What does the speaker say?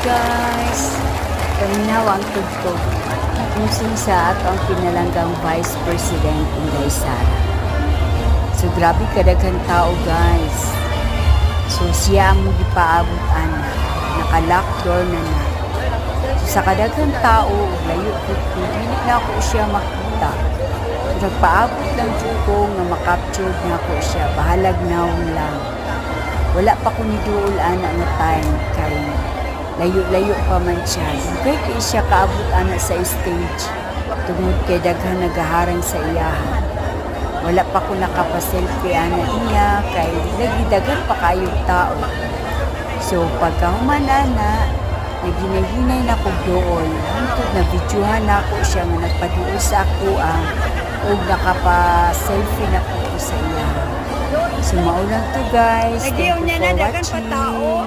guys. Paminaw ang tugtog. Kung sa ato ang pinalanggang Vice President Inday Sara. So grabe kadaghan tao guys. So siya ang gipaabot ana. Naka-lock door na na. So, sa kadaghan tao, layo tugtog, hindi na ako siya makita. So, nagpaabot lang ko nga makapture na ako siya. Bahalag naon lang. Wala pa ko ni duol ana nga time kay layo-layo pa man siya. Kay siya kaabot ana sa stage. Tungod kay daghan nagaharang sa iyahan. Wala pa ko nakapaselfie ana iya kay nagidaghan pa kayong tao. So pagkahuman ana, naghinay-hinay na ko doon. Hantod na videohan na ako siya nga nagpaduol sa ako o nakapa-selfie na ko sa iyahan. So maulang to guys. Thank you for watching.